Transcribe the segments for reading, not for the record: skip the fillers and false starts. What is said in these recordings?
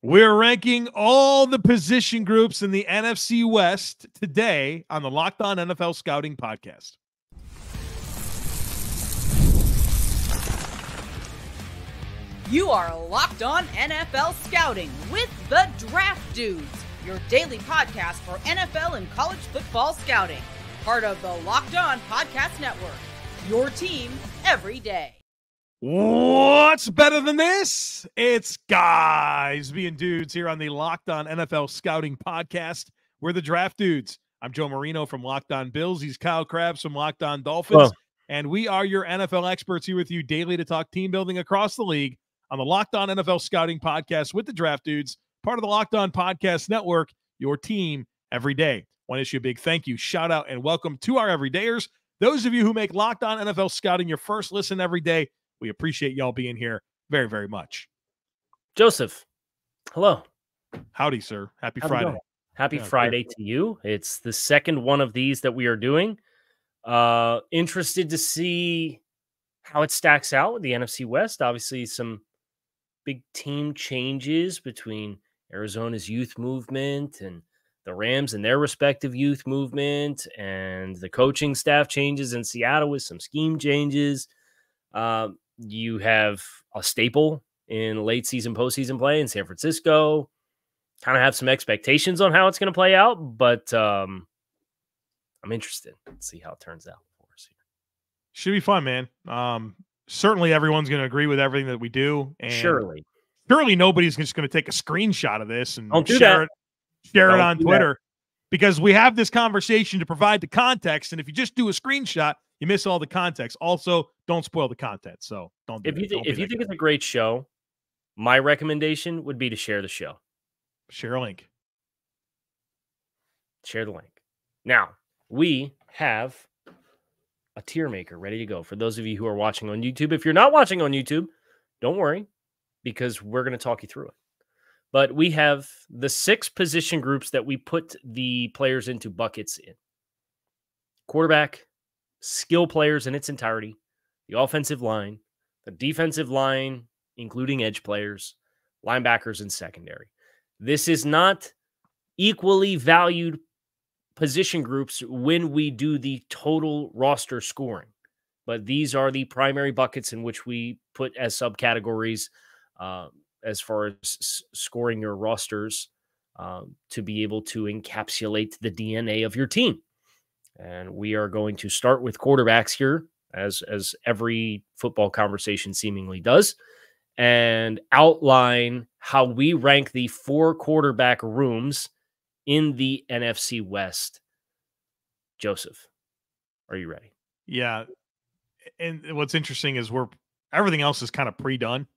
We're ranking all the position groups in the NFC West today on the Locked On NFL Scouting Podcast. You are Locked On NFL Scouting with the Draft Dudes, your daily podcast for NFL and college football scouting. Part of the Locked On Podcast Network, your team every day. What's better than this? It's guys being dudes here on the Locked On NFL Scouting Podcast. We're the Draft Dudes. I'm Joe Marino from Locked On Bills. He's Kyle Crabbs from Locked On Dolphins. And we are your NFL experts here with you daily to talk team building across the league on the Locked On NFL Scouting Podcast with the Draft Dudes, part of the Locked On Podcast Network, your team every day. Want to issue a big thank you, shout out, and welcome to our everydayers. Those of you who make Locked On NFL Scouting your first listen every day, we appreciate y'all being here very, very much. Joseph, hello. Howdy, sir. Happy How's Friday. Happy Friday to you. It's the second one of these that we are doing. Interested to see how it stacks out with the NFC West. Obviously, some big team changes between Arizona's youth movement and the Rams and their respective youth movement, and the coaching staff changes in Seattle with some scheme changes. You have a staple in late season, postseason play in San Francisco. Kind of have some expectations on how it's going to play out, but I'm interested. Let's see how it turns out for us here. Should be fun, man. Certainly everyone's going to agree with everything that we do. And surely nobody's just going to take a screenshot of this and share it on Twitter, because we have this conversation to provide the context. And if you just do a screenshot, you miss all the context. Also, don't spoil the content. So don't do that. If you think it's a great show, my recommendation would be to share the show. Share a link. Share the link. Now, we have a tier maker ready to go. For those of you who are watching on YouTube, if you're not watching on YouTube, don't worry, because we're going to talk you through it. But we have the 6 position groups that we put the players into buckets in. Quarterback, skill players in its entirety, the offensive line, the defensive line, including edge players, linebackers, and secondary. This is not equally valued position groups when we do the total roster scoring, but these are the primary buckets in which we put as subcategories as far as scoring your rosters to be able to encapsulate the DNA of your team. And we are going to start with quarterbacks here, as every football conversation seemingly does, and outline how we rank the 4 quarterback rooms in the NFC West. Joseph, are you ready? Yeah. And what's interesting is everything else is kind of pre-done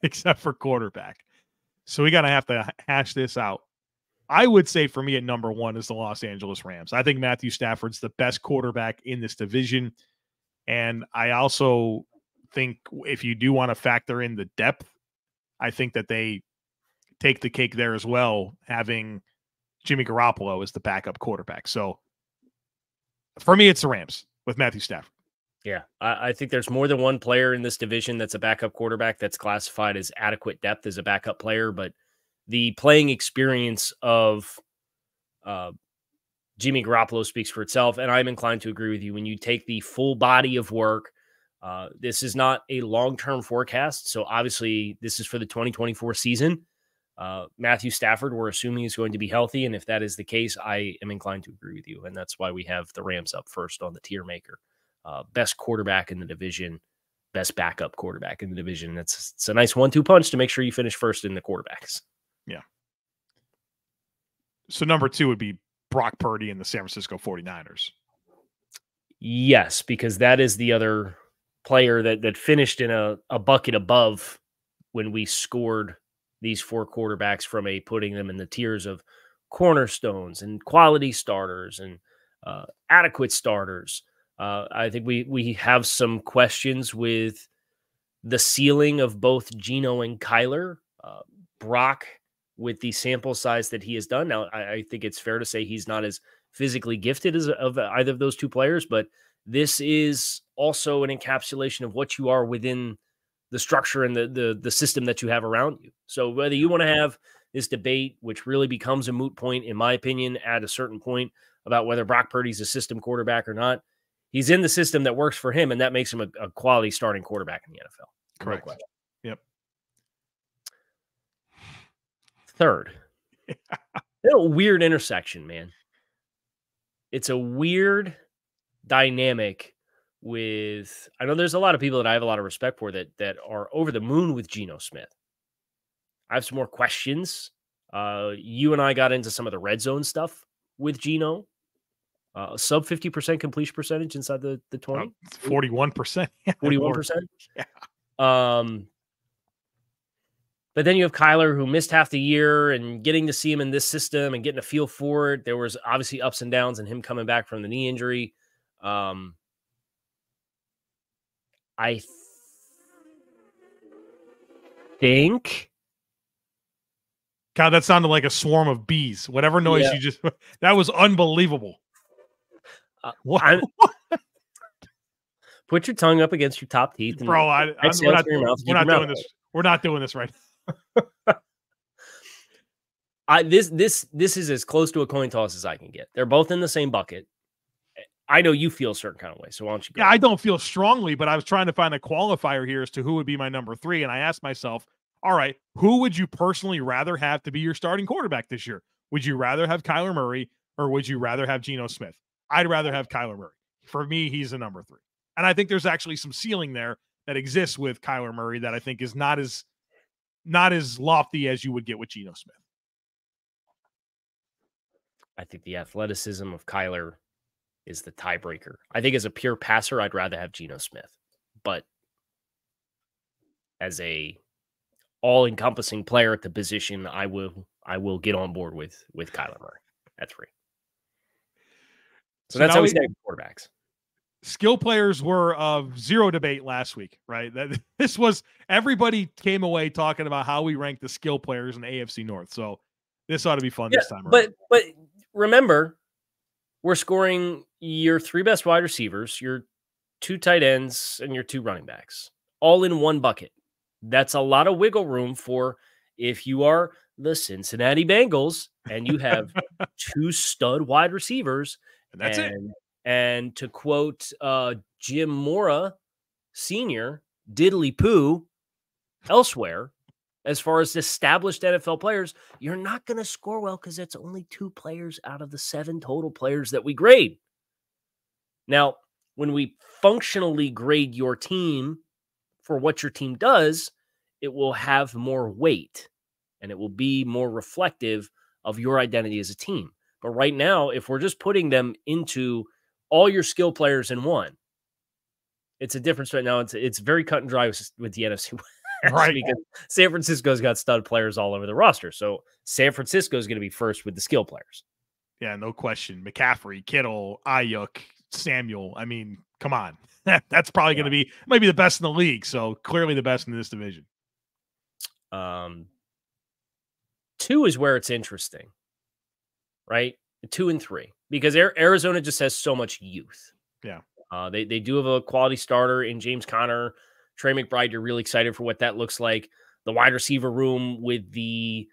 except for quarterback. So we have to hash this out. I would say for me at number 1 is the Los Angeles Rams. I think Matthew Stafford's the best quarterback in this division. And I also think if you do want to factor in the depth, I think that they take the cake there as well, having Jimmy Garoppolo as the backup quarterback. So for me, it's the Rams with Matthew Stafford. Yeah, I think there's more than one player in this division that's a backup quarterback that's classified as adequate depth as a backup player, but the playing experience of Jimmy Garoppolo speaks for itself, and I'm inclined to agree with you. When you take the full body of work, this is not a long-term forecast, so obviously this is for the 2024 season. Matthew Stafford, we're assuming, is going to be healthy, and if that is the case, I am inclined to agree with you, and that's why we have the Rams up first on the tier maker. Best quarterback in the division, best backup quarterback in the division. It's a nice 1-2 punch to make sure you finish first in the quarterbacks. Yeah. So number 2 would be Brock Purdy and the San Francisco 49ers. Yes, because that is the other player that finished in a bucket above when we scored these 4 quarterbacks from putting them in the tiers of cornerstones and quality starters and adequate starters. I think we have some questions with the ceiling of both Geno and Kyler. Brock, with the sample size that he has done. Now, I think it's fair to say he's not as physically gifted as of either of those 2 players, but this is also an encapsulation of what you are within the structure and the system that you have around you. So whether you want to have this debate, which really becomes a moot point, in my opinion, at a certain point about whether Brock Purdy's a system quarterback or not. He's in the system that works for him, and that makes him a quality starting quarterback in the NFL. Correct. No question. Yep. Third, a weird intersection, man. It's a weird dynamic with, I know there's a lot of people that I have a lot of respect for that are over the moon with Geno Smith. I have some more questions. You and I got into some of the red zone stuff with Geno. Sub 50% completion percentage inside the 20. 41%. 41%. Yeah. But then you have Kyler, who missed half the year, and getting to see him in this system and getting a feel for it. There was obviously ups and downs and him coming back from the knee injury. I think. God, that sounded like a swarm of bees. Whatever noise you just, that was unbelievable. Put your tongue up against your top teeth. And bro, we're not doing this. We're not doing this right. This is as close to a coin toss as I can get. They're both in the same bucket. I know you feel a certain kind of way, so why don't you go? Yeah, I don't feel strongly, but I was trying to find a qualifier here as to who would be my number 3, and I asked myself, all right, who would you personally rather have to be your starting quarterback this year? Would you rather have Kyler Murray or would you rather have Geno Smith? I'd rather have Kyler Murray. For me, he's a number 3. And I think there's actually some ceiling there that exists with Kyler Murray that I think is not as lofty as you would get with Geno Smith. I think the athleticism of Kyler is the tiebreaker. I think as a pure passer, I'd rather have Geno Smith. But as a all-encompassing player at the position, I will get on board with Kyler Murray at 3. So that's how we stack quarterbacks. Skill players were of zero debate last week, right? This was, everybody came away talking about how we rank the skill players in the AFC North. So this ought to be fun this time around. But remember, we're scoring your 3 best wide receivers, your 2 tight ends, and your 2 running backs, all in one bucket. That's a lot of wiggle room for if you are the Cincinnati Bengals and you have 2 stud wide receivers. And that's it. And to quote Jim Mora Sr., diddly poo elsewhere, as far as established NFL players, you're not going to score well because it's only 2 players out of the 7 total players that we grade. Now, when we functionally grade your team for what your team does, it will have more weight and it will be more reflective of your identity as a team. But right now, if we're just putting them into all your skill players in one, it's a difference right now. It's very cut and dry with the NFC West. Right. Because San Francisco's got stud players all over the roster. So San Francisco is going to be first with the skill players. Yeah, no question. McCaffrey, Kittle, Aiyuk, Samuel. I mean, come on. That's probably going to be maybe the best in the league. So clearly the best in this division. 2 is where it's interesting, right? 2 and 3, because Arizona just has so much youth. Yeah. They do have a quality starter in James Conner. Trey McBride, you're really excited for what that looks like. The wide receiver room with the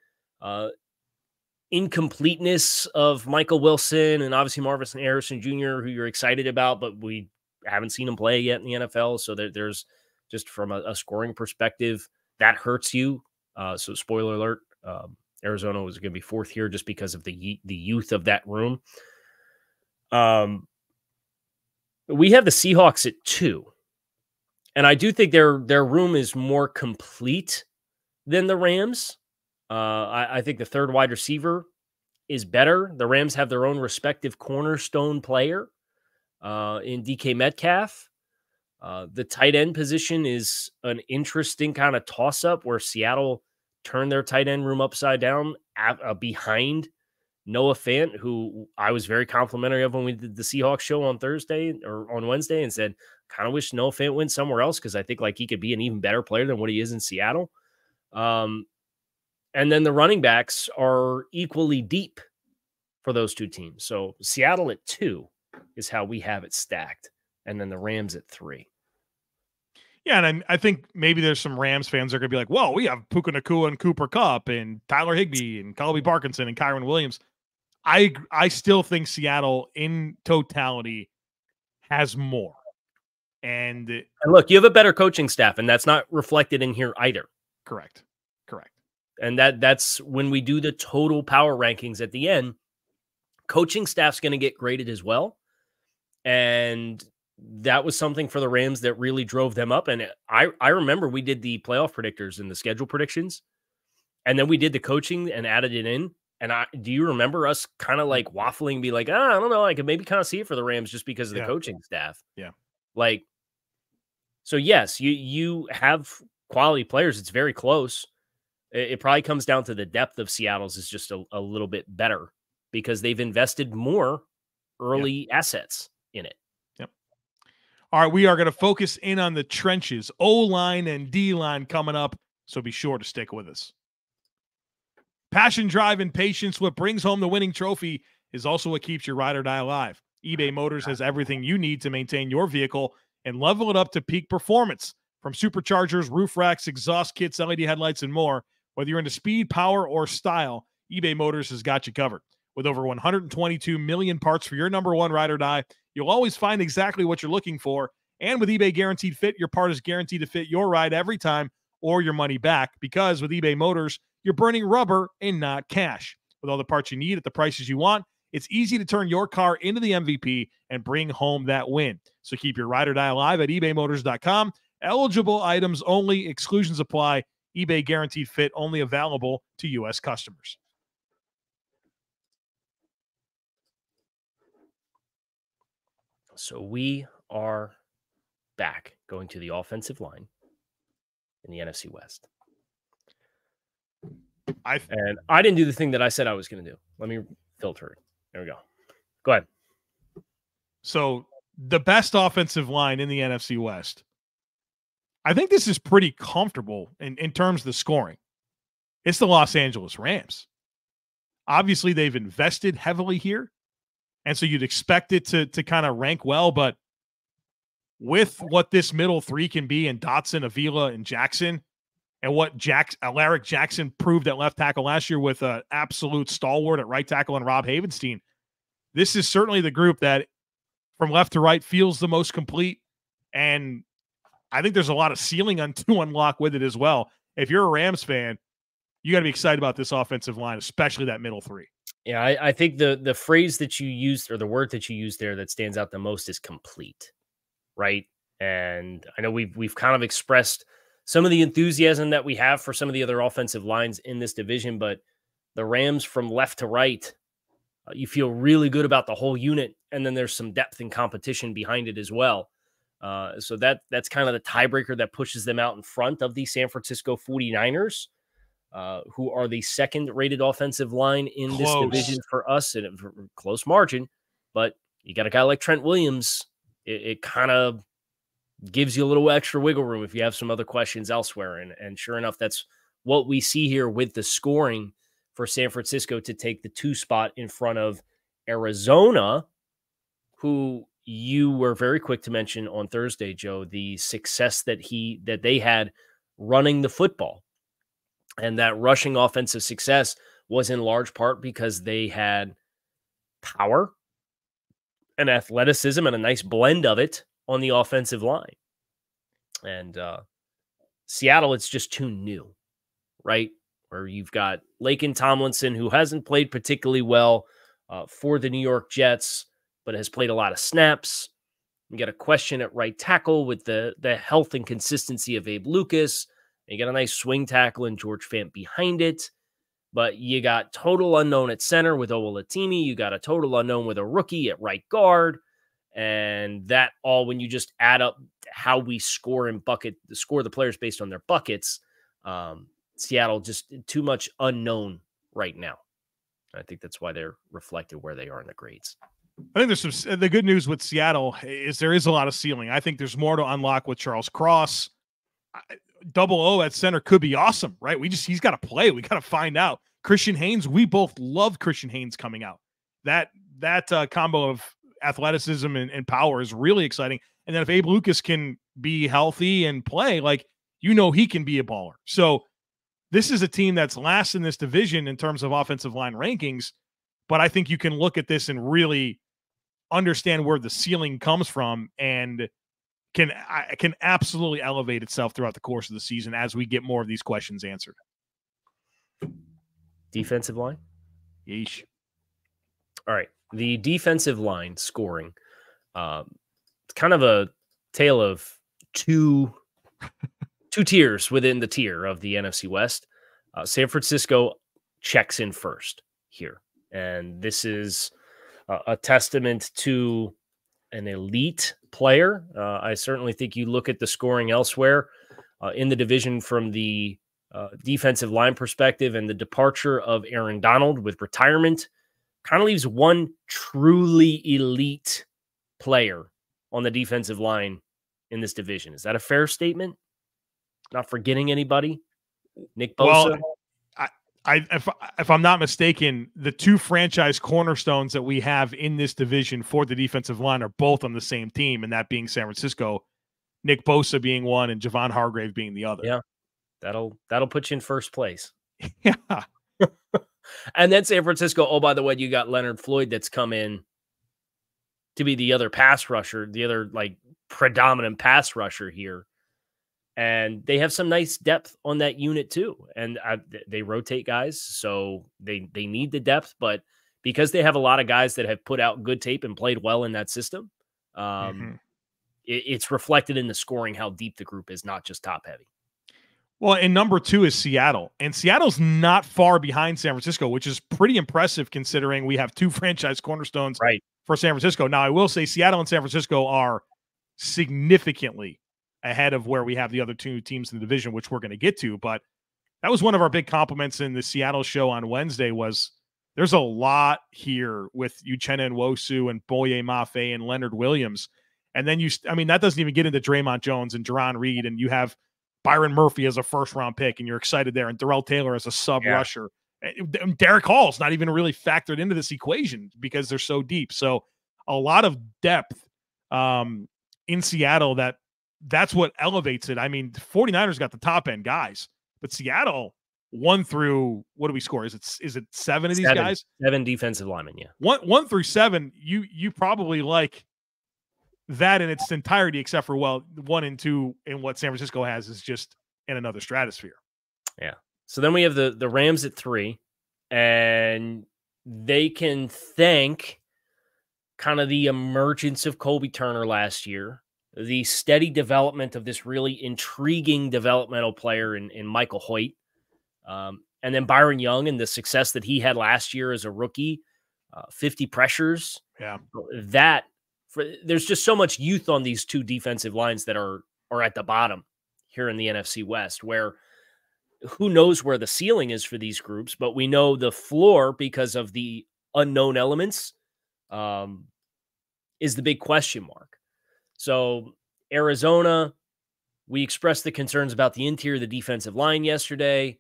incompleteness of Michael Wilson and obviously Marvin Harrison Jr., who you're excited about, but we haven't seen him play yet in the NFL. So there's just from a scoring perspective, that hurts you. So spoiler alert, Arizona was going to be 4th here just because of the youth of that room. We have the Seahawks at 2. And I do think their room is more complete than the Rams. I think the 3rd wide receiver is better. The Rams have their own respective cornerstone player in DK Metcalf. The tight end position is an interesting kind of toss-up where Seattle turned their tight end room upside down behind Noah Fant, who I was very complimentary of when we did the Seahawks show on Thursday or on Wednesday, and said, kind of wish Noah Fant went somewhere else because I think like he could be an even better player than what he is in Seattle. And then the running backs are equally deep for those 2 teams. So Seattle at 2 is how we have it stacked. And then the Rams at 3. Yeah, and I think maybe there's some Rams fans that are going to be like, well, we have Puka Nacua and Cooper Kupp and Tyler Higbee and Colby Parkinson and Kyren Williams. I still think Seattle in totality has more. And look, you have a better coaching staff, and that's not reflected in here either. Correct. And that's when we do the total power rankings at the end, coaching staff's going to get graded as well. And that was something for the Rams that really drove them up. And I remember we did the playoff predictors and the schedule predictions, and then we did the coaching and added it in. And do you remember us kind of like waffling, be like, I don't know, I could maybe kind of see it for the Rams just because of the coaching staff. Yeah. Like, so yes, you have quality players. It's very close. It probably comes down to the depth of Seattle's is just a little bit better because they've invested more early assets in it. Yep. All right, we are going to focus in on the trenches, O-line and D-line coming up, so be sure to stick with us. Passion, drive, and patience, what brings home the winning trophy, is also what keeps your ride or die alive. eBay Motors has everything you need to maintain your vehicle and level it up to peak performance. From superchargers, roof racks, exhaust kits, LED headlights, and more, whether you're into speed, power, or style, eBay Motors has got you covered. With over 122 million parts for your number one ride or die, you'll always find exactly what you're looking for. And with eBay Guaranteed Fit, your part is guaranteed to fit your ride every time or your money back. Because with eBay Motors, you're burning rubber and not cash. With all the parts you need at the prices you want, it's easy to turn your car into the MVP and bring home that win. So keep your ride or die alive at ebaymotors.com. Eligible items only. Exclusions apply. eBay Guaranteed Fit only available to U.S. customers. So we are back going to the offensive line in the NFC West. And I didn't do the thing that I said I was going to do. Let me filter it. There we go. Go ahead. So the best offensive line in the NFC West, I think this is pretty comfortable in terms of the scoring. It's the Los Angeles Rams. Obviously, they've invested heavily here, and so you'd expect it to kind of rank well, but with what this middle three can be in Dotson, Avila, and Jackson, and what Alaric Jackson proved at left tackle last year with an absolute stalwart at right tackle and Rob Havenstein, this is certainly the group that from left to right feels the most complete, and I think there's a lot of ceiling to unlock with it as well. If you're a Rams fan, you got to be excited about this offensive line, especially that middle three. Yeah, I think the phrase that you used or the word that you used there that stands out the most is complete, right? And I know we've kind of expressed some of the enthusiasm that we have for some of the other offensive lines in this division, but the Rams from left to right, you feel really good about the whole unit, and then there's some depth and competition behind it as well. So that's kind of the tiebreaker that pushes them out in front of the San Francisco 49ers, who are the second-rated offensive line in this division for us, in a close margin. But you got a guy like Trent Williams, it kind of gives you a little extra wiggle room if you have some other questions elsewhere. And sure enough, that's what we see here with the scoring for San Francisco to take the 2 spot in front of Arizona, who you were very quick to mention on Thursday, Joe, the success that they had running the football. And that rushing offensive success was in large part because they had power and athleticism and a nice blend of it on the offensive line. And Seattle, it's just too new, right? Where you've got Laken Tomlinson, who hasn't played particularly well for the New York Jets, but has played a lot of snaps. You got a question at right tackle with the health and consistency of Abe Lucas. You got a nice swing tackle in George Fant behind it. But you got total unknown at center with Owalatimi. You got a total unknown with a rookie at right guard. And that all, when you just add up how we score the players based on their buckets, Seattle just too much unknown right now. I think that's why they're reflected where they are in the grades. I think there's the good news with Seattle is there is a lot of ceiling. I think there's more to unlock with Charles Cross. Double O at center could be awesome, right? He's got to play. We got to find out. Christian Haynes, we both love Christian Haynes coming out. That combo of athleticism and power is really exciting. And then if Abe Lucas can be healthy and play, like, he can be a baller. So this is a team that's last in this division in terms of offensive line rankings, but I think you can look at this and really understand where the ceiling comes from and can absolutely elevate itself throughout the course of the season as we get more of these questions answered. Defensive line? Yeesh. All right. The defensive line scoring, it's kind of a tale of two tiers within the tier of the NFC West. San Francisco checks in first here. And this is a testament to an elite player. I certainly think you look at the scoring elsewhere in the division from the defensive line perspective, and the departure of Aaron Donald with retirement kind of leaves one truly elite player on the defensive line in this division. Is that a fair statement? Not forgetting anybody? Nick Bosa? Well, if I'm not mistaken, the two franchise cornerstones that we have in this division for the defensive line are both on the same team, and that being San Francisco, Nick Bosa being one and Javon Hargrave being the other. Yeah, that'll put you in first place. Yeah. And then San Francisco, oh, by the way, you got Leonard Floyd that's come in to be the other pass rusher, the other like predominant pass rusher here. And they have some nice depth on that unit too. And they rotate guys, so they need the depth. But because they have a lot of guys that have put out good tape and played well in that system, it's reflected in the scoring how deep the group is, not just top heavy. Well, and number 2 is Seattle. And Seattle's not far behind San Francisco, which is pretty impressive considering we have two franchise cornerstones for San Francisco. Now, I will say Seattle and San Francisco are significantly ahead of where we have the other two teams in the division, which we're going to get to. But that was one of our big compliments in the Seattle show on Wednesday was there's a lot here with Uchenna Nwosu and Boye Mafe and Leonard Williams. And then that doesn't even get into Draymond Jones and Jerron Reed, and you have Byron Murphy as a first-round pick, and you're excited there, and Darrell Taylor as a sub-rusher. And Derek Hall's not even really factored into this equation because they're so deep. So a lot of depth in Seattle that's what elevates it. I mean, the 49ers got the top-end guys, but Seattle 1 through, what do we score? Is it 7 of these guys? 7 defensive linemen, yeah. 1 through 7, you probably like that in its entirety, except for 1 and 2 in what San Francisco has is just in another stratosphere. Yeah. So then we have the Rams at 3, and they can thank kind of the emergence of Kobie Turner last year, the steady development of this really intriguing developmental player in Michael Hoyt, and then Byron Young and the success that he had last year as a rookie, 50 pressures. Yeah. There's just so much youth on these two defensive lines that are at the bottom here in the NFC West, where who knows where the ceiling is for these groups, but we know the floor because of the unknown elements is the big question mark. So Arizona, we expressed the concerns about the interior of the defensive line yesterday.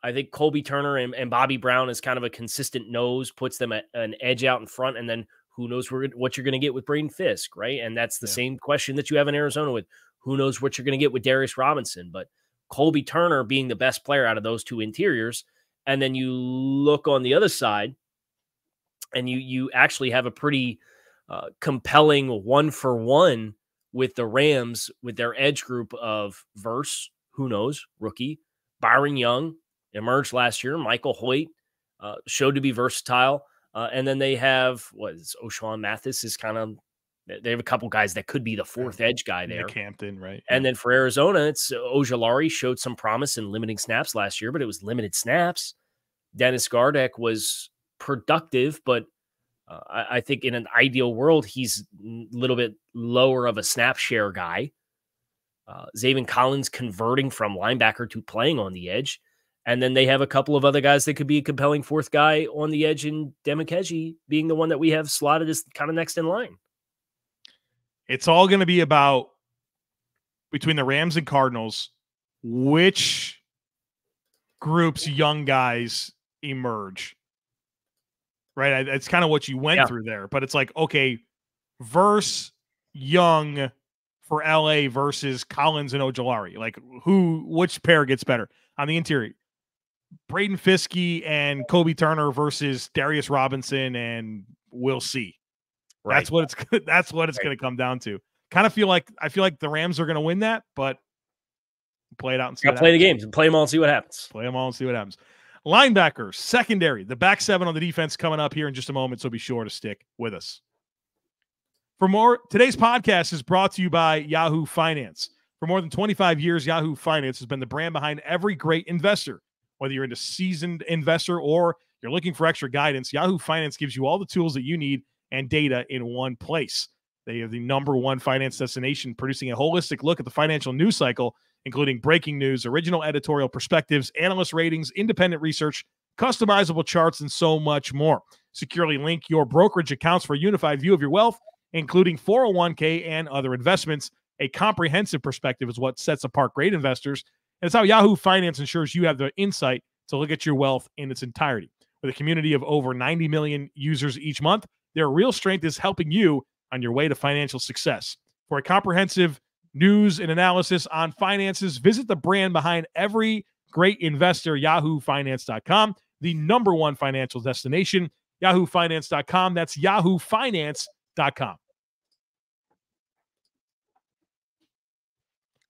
I think Kobie Turner and Bobby Brown is kind of a consistent nose, puts them at an edge out in front, and then who knows what you're going to get with Braden Fisk, right? And that's the same question that you have in Arizona with who knows what you're going to get with Darius Robinson. But Kobie Turner being the best player out of those two interiors, and then you look on the other side, and you actually have a pretty compelling 1-for-1 with the Rams with their edge group of Verse, who knows, rookie, Byron Young, emerged last year, Michael Hoyt, showed to be versatile. And then they have, O'Shawn Mathis is kind of, they have a couple guys that could be the fourth edge guy there. Nick Hampton, right? And then for Arizona, it's Ojulari showed some promise in limiting snaps last year, but it was limited snaps. Dennis Gardeck was productive, but I think in an ideal world, he's a little bit lower of a snap share guy. Zaven Collins converting from linebacker to playing on the edge. And then they have a couple of other guys that could be a compelling fourth guy on the edge, and Demikeji being the one that we have slotted as kind of next in line. It's all going to be about, between the Rams and Cardinals, which group's young guys emerge. Right? It's kind of what you went through there. But it's like, okay, Verse, Young, for LA versus Collins and Ojulari. Like which pair gets better on the interior? Braden Fiske and Kobie Turner versus Darius Robinson, and we'll see. Right. That's what it's going to come down to. I feel like the Rams are going to win that, but play it out and see. Play the games and play them all and see what happens. Play them all and see what happens. Linebackers, secondary, the back seven on the defense coming up here in just a moment, so be sure to stick with us. For more, today's podcast is brought to you by Yahoo Finance. For more than 25 years, Yahoo Finance has been the brand behind every great investor. Whether you're a seasoned investor or you're looking for extra guidance, Yahoo Finance gives you all the tools that you need and data in one place. They are the #1 finance destination, producing a holistic look at the financial news cycle, including breaking news, original editorial perspectives, analyst ratings, independent research, customizable charts, and so much more. Securely link your brokerage accounts for a unified view of your wealth, including 401k and other investments. A comprehensive perspective is what sets apart great investors. And it's how Yahoo Finance ensures you have the insight to look at your wealth in its entirety. With a community of over 90 million users each month, their real strength is helping you on your way to financial success. For a comprehensive news and analysis on finances, visit the brand behind every great investor, yahoofinance.com, the #1 financial destination, yahoofinance.com. That's yahoofinance.com.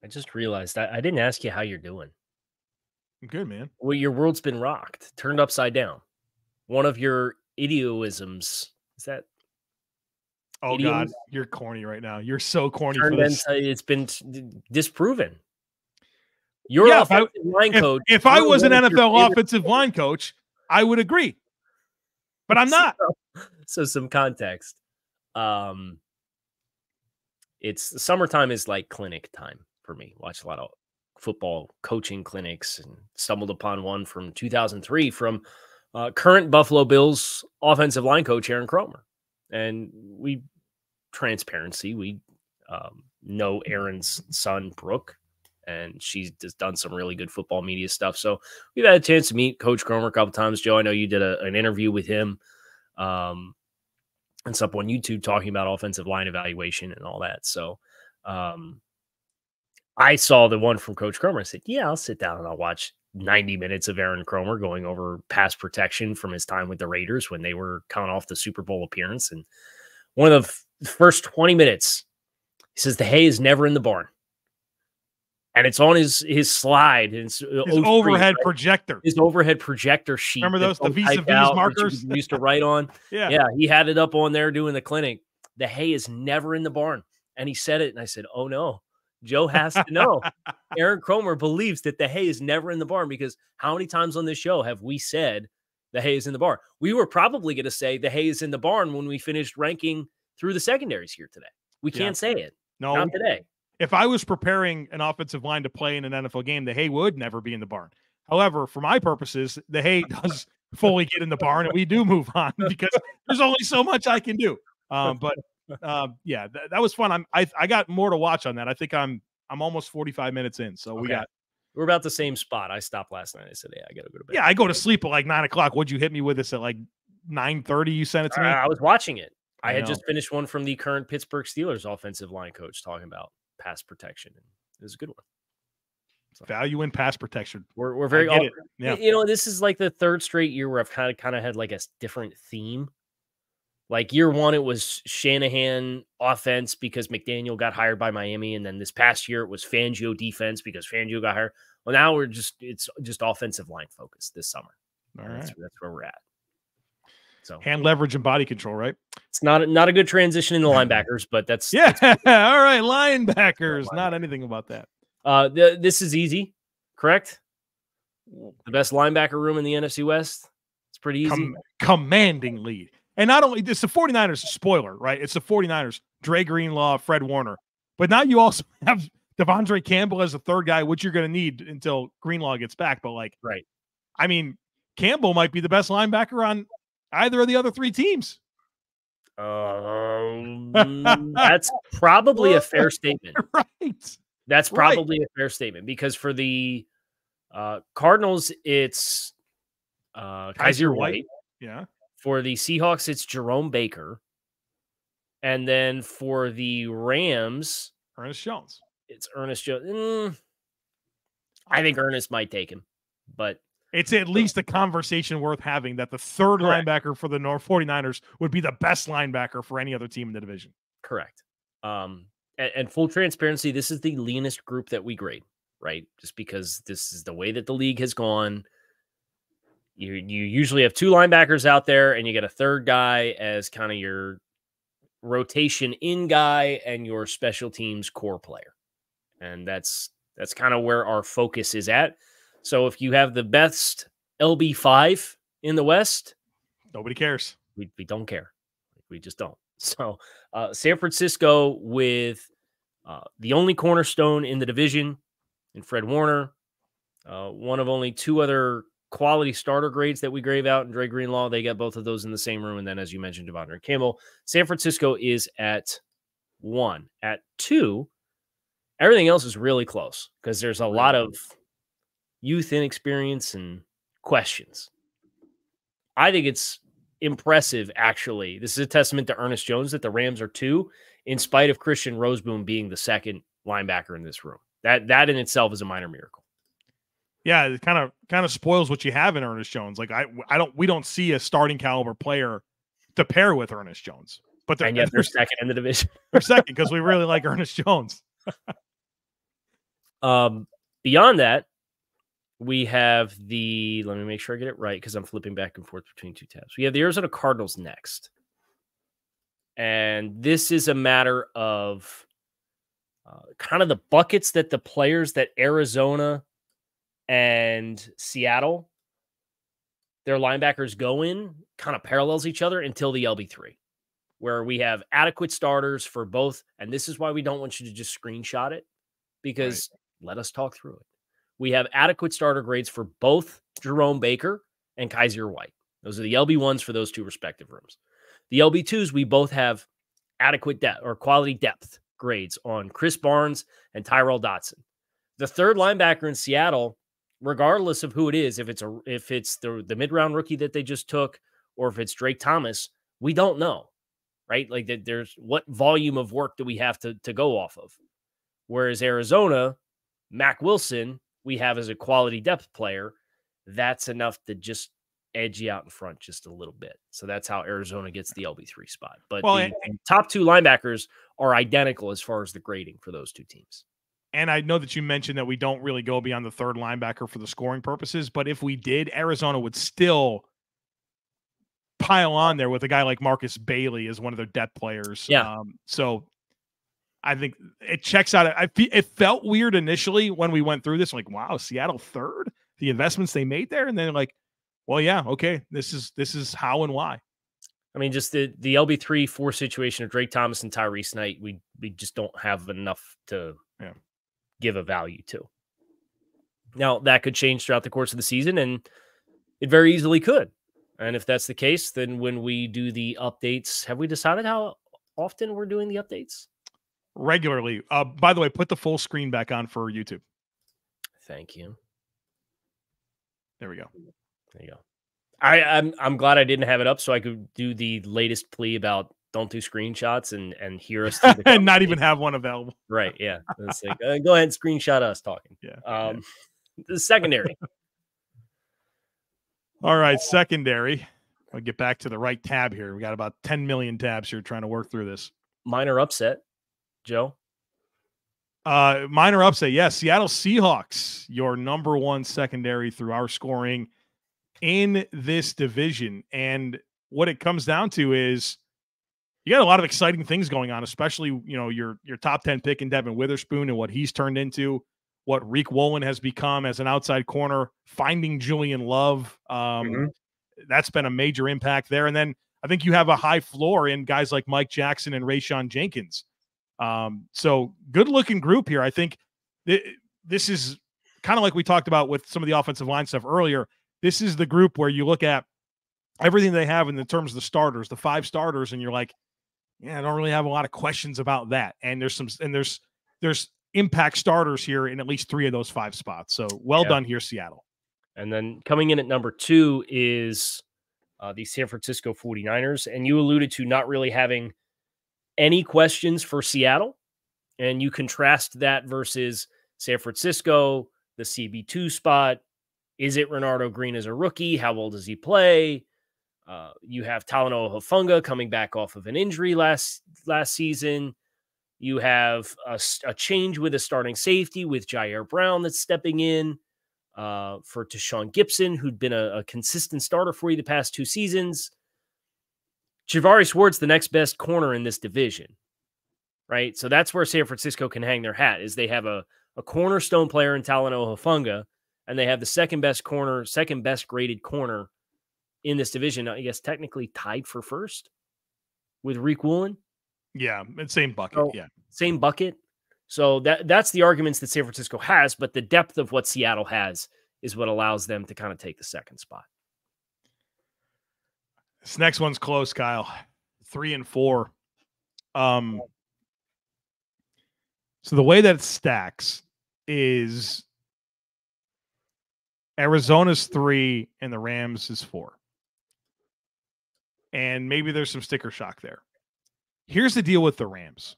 I just realized I didn't ask you how you're doing. I'm good, man. Well, your world's been rocked, turned upside down. One of your idioisms, is that? Oh, idioms? God, you're corny right now. You're so corny for this. It's been disproven. You're offensive line coach. If I was an NFL offensive line coach, I would agree. But I'm not. So some context. It's summertime is like clinic time for me. Watch a lot of football coaching clinics and stumbled upon one from 2003 from current Buffalo Bills offensive line coach Aaron Kromer. And we know Aaron's son, Brooke, and she's just done some really good football media stuff. So we've had a chance to meet Coach Kromer a couple times. Joe, I know you did an interview with him and stuff on YouTube talking about offensive line evaluation and all that. So I saw the one from Coach Kromer. I said, yeah, I'll sit down and I'll watch 90 minutes of Aaron Kromer going over pass protection from his time with the Raiders when they were coming off the Super Bowl appearance. And one of the first 20 minutes, he says, the hay is never in the barn. And it's on his slide. His overhead projector. His overhead projector sheet. Remember those, the vis-a-vis markers? You used to write on. Yeah, he had it up on there doing the clinic. The hay is never in the barn. And he said it, and I said, oh, no. Joe has to know. Aaron Kromer believes that the hay is never in the barn, because how many times on this show have we said the hay is in the barn? We were probably going to say the hay is in the barn when we finished ranking through the secondaries here today. We can't say it. No, not today. If I was preparing an offensive line to play in an NFL game, the hay would never be in the barn. However, for my purposes, the hay does fully get in the barn, and we do move on because there's only so much I can do. Yeah, that was fun. I got more to watch on that. I think I'm almost 45 minutes in. So we're about the same spot. I stopped last night. I said, yeah, I got to go to bed. Yeah, I go to sleep at like 9 o'clock. What'd you hit me with this at like 9:30? You sent it to me. I was watching it. I had just finished one from the current Pittsburgh Steelers offensive line coach talking about pass protection. It was a good one. So, value in pass protection. We're very, this is like the third straight year where I've kind of had like a different theme. Like year one, it was Shanahan offense because McDaniel got hired by Miami. And then this past year, it was Fangio defense because Fangio got hired. Well, now it's just offensive line focus this summer. All right. That's where we're at. So hand leverage and body control, right? It's not a good transition in the linebackers, but that's all right. Linebackers, not anything about that. This is easy, correct? The best linebacker room in the NFC West. It's pretty easy. Commanding lead. And not only it's the 49ers spoiler, right? It's the 49ers, Dre Greenlaw, Fred Warner. But now you also have Devondre Campbell as a third guy, which you're going to need until Greenlaw gets back. But right. I mean, Campbell might be the best linebacker on either of the other three teams. That's probably a fair statement. Right. That's probably a fair statement because for the Cardinals, it's Kaiser White. Yeah. For the Seahawks, it's Jerome Baker. And then for the Rams, Ernest Jones. It's Ernest Jones. I think Ernest might take him, but it's at least a conversation worth having that the third linebacker for the 49ers would be the best linebacker for any other team in the division. Correct. And full transparency, this is the leanest group that we grade, right? Just because this is the way that the league has gone. You usually have two linebackers out there, and you get a third guy as kind of your rotation in guy and your special teams core player. And that's kind of where our focus is at. So if you have the best LB5 in the West, nobody cares. We don't care. We just don't. So San Francisco with the only cornerstone in the division in Fred Warner, one of only two other quality starter grades that we grade out in Dre Greenlaw. They got both of those in the same room. And then, as you mentioned, Devondre Campbell. San Francisco is at 1. At 2, everything else is really close because there's a lot of youth inexperience and questions. I think it's impressive, actually. This is a testament to Ernest Jones that the Rams are 2, in spite of Christian Roseboom being the second linebacker in this room. That in itself is a minor miracle. Yeah, it kind of spoils what you have in Ernest Jones. Like we don't see a starting caliber player to pair with Ernest Jones. But and yet they're second in the division. They're second because we really like Ernest Jones. Beyond that, we have let me make sure I get it right because I'm flipping back and forth between two tabs. We have the Arizona Cardinals next. And this is a matter of kind of the buckets that the players that Arizona and Seattle, their linebackers go in, kind of parallels each other until the LB3, where we have adequate starters for both. And this is why we don't want you to just screenshot it, because let us talk through it. We have adequate starter grades for both Jerome Baker and Kaiser White. Those are the LB1s for those two respective rooms. The LB2s, we both have adequate depth or quality depth grades on Chris Barnes and Tyrell Dotson. The third linebacker in Seattle, regardless of who it is, if it's the mid-round rookie that they just took, or if it's Drake Thomas, we don't know, right? Like there's what volume of work do we have to go off of? Whereas Arizona, Mac Wilson, we have as a quality depth player, that's enough to just edge you out in front just a little bit. So that's how Arizona gets the LB3 spot. But the top two linebackers are identical as far as the grading for those two teams. And I know that you mentioned that we don't really go beyond the third linebacker for the scoring purposes, but if we did, Arizona would still pile on there with a guy like Marcus Bailey as one of their depth players. Yeah. So I think it checks out. It felt weird initially when we went through this, like, wow, Seattle third, the investments they made there. And then like, well, yeah, okay, this is how and why. I mean, just the LB3-4 situation of Drake Thomas and Tyrese Knight, we just don't have enough to give a value to. Now, that could change throughout the course of the season, and it very easily could. And if that's the case, then when we do the updates, have we decided how often we're doing the updates? Regularly. By the way, put the full screen back on for YouTube. Thank you. There we go. There you go. I'm glad I didn't have it up so I could do the latest plea about don't do screenshots and hear us and not even have one available. Right. Yeah. It's like, go ahead and screenshot us talking. Yeah. The secondary. All right. Secondary. I'll get back to the right tab here. We got about 10 million tabs here trying to work through this. Minor upset, Joe. Minor upset. Yes. Seattle Seahawks, your number one secondary through our scoring in this division. And what it comes down to is you got a lot of exciting things going on, especially, your top 10 pick in Devon Witherspoon and what he's turned into, what Riq Woolen has become as an outside corner, finding Julian Love. That's been a major impact there. And then I think you have a high floor in guys like Mike Jackson and Rayshon Jenkins. So good looking group here. I think this is kind of like we talked about with some of the offensive line stuff earlier. This is the group where you look at everything they have in the terms of the starters, the 5 starters, and you're like, yeah, I don't really have a lot of questions about that. And there's impact starters here in at least 3 of those 5 spots. So well done here, Seattle. And then coming in at number 2 is the San Francisco 49ers. And you alluded to not really having any questions for Seattle. And you contrast that versus San Francisco, the CB2 spot. Is it Renardo Green as a rookie? How well does he play? You have Talanoa Hufanga coming back off of an injury last season. You have a change with a starting safety with Jair Brown that's stepping in for Tashawn Gibson, who'd been a consistent starter for you the past 2 seasons. Javaris Ward's the next best corner in this division, right? So that's where San Francisco can hang their hat, is they have a cornerstone player in Talanoa Hufanga, and they have the second best graded corner in this division. I guess technically tied for first with Riq Woolen. Yeah, same bucket. Same bucket. So that's the arguments that San Francisco has, but the depth of what Seattle has is what allows them to kind of take the second spot. This next one's close, Kyle. 3 and 4. So the way that it stacks is Arizona's 3 and the Rams is 4. And maybe there's some sticker shock there. Here's the deal with the Rams.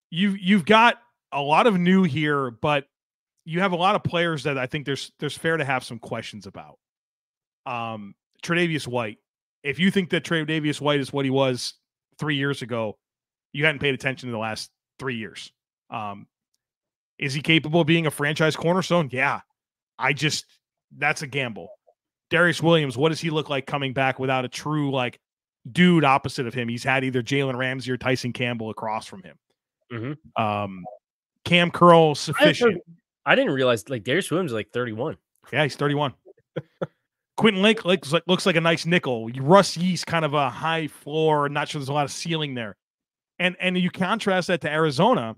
You've got a lot of new here, but you have a lot of players that I think there's fair to have some questions about. Tre'Davious White. If you think that Tre'Davious White is what he was 3 years ago, you hadn't paid attention in the last 3 years. Is he capable of being a franchise cornerstone? Yeah. That's a gamble. Darius Williams, what does he look like coming back without a true dude opposite of him? He's had either Jalen Ramsey or Tyson Campbell across from him. Mm-hmm. Cam Curl, sufficient. I didn't realize Darius Williams is 31. Yeah, he's 31. Quentin Lake looks like a nice nickel. Russ Yeast, kind of a high floor. Not sure there's a lot of ceiling there. And you contrast that to Arizona,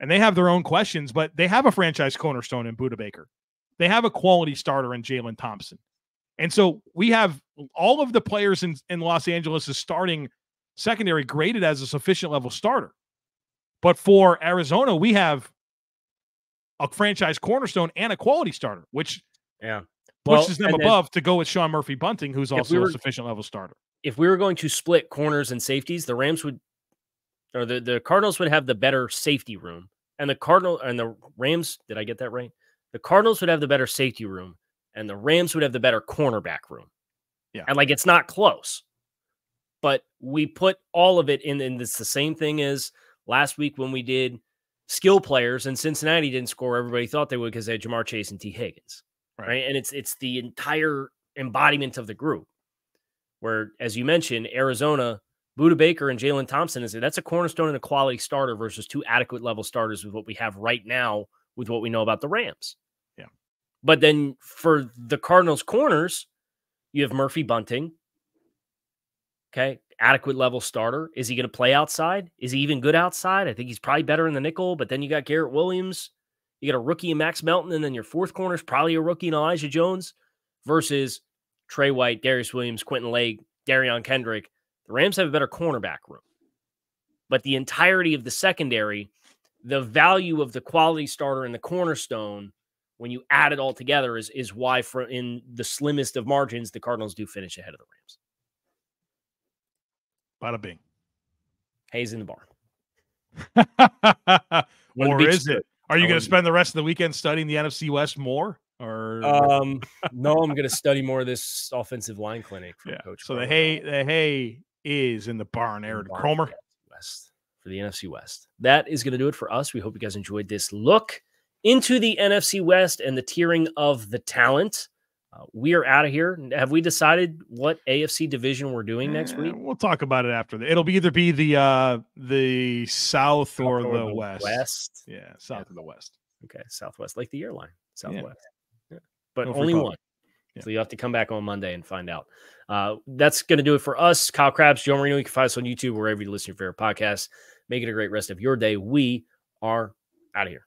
and they have their own questions, but they have a franchise cornerstone in Budda Baker. They have a quality starter in Jalen Thompson. And so we have all of the players in Los Angeles' starting secondary graded as a sufficient level starter. But for Arizona, we have a franchise cornerstone and a quality starter, which pushes them above to go with Sean Murphy Bunting, who's also a sufficient level starter. If we were going to split corners and safeties, the Cardinals would have the better safety room, and the Rams. Did I get that right? The Cardinals would have the better safety room, and the Rams would have the better cornerback room. Yeah, and it's not close, but we put all of it in. And it's the same thing as last week when we did skill players, and Cincinnati didn't score. Everybody thought they would because they had Jamar Chase and T. Higgins, right? And it's the entire embodiment of the group. Where, as you mentioned, Arizona, Budda Baker and Jalen Thompson that's a cornerstone and a quality starter versus 2 adequate level starters with what we have right now with what we know about the Rams. Yeah. But then for the Cardinals corners, you have Murphy Bunting. Okay. Adequate level starter. Is he going to play outside? Is he even good outside? I think he's probably better in the nickel, but then you got Garrett Williams. You got a rookie in Max Melton, and then your fourth corner is probably a rookie in Elijah Jones versus Trey White, Darius Williams, Quentin Lake, Darion Kendrick. The Rams have a better cornerback room. But the entirety of the secondary, the value of the quality starter and the cornerstone, when you add it all together, is why in the slimmest of margins, the Cardinals do finish ahead of the Rams. Bada bing. Hayes in the barn. Or is it? Are you going to spend the rest of the weekend studying the NFC West more? Or no, I'm going to study more of this offensive line clinic from Coach. So the hay is in the barn, Aaron Cromer. West for the NFC West. That is going to do it for us. We hope you guys enjoyed this look into the NFC West and the tiering of the talent. We are out of here. Have we decided what AFC division we're doing next week? We'll talk about it after. It'll either be the South or the West. Yeah, South or the West. Okay, Southwest, like the airline, Southwest. Yeah. But only one. Yeah. So you have to come back on Monday and find out. That's going to do it for us. Kyle Crabbs, Joe Marino. You can find us on YouTube, wherever you listen to your favorite podcast. Make it a great rest of your day. We are out of here.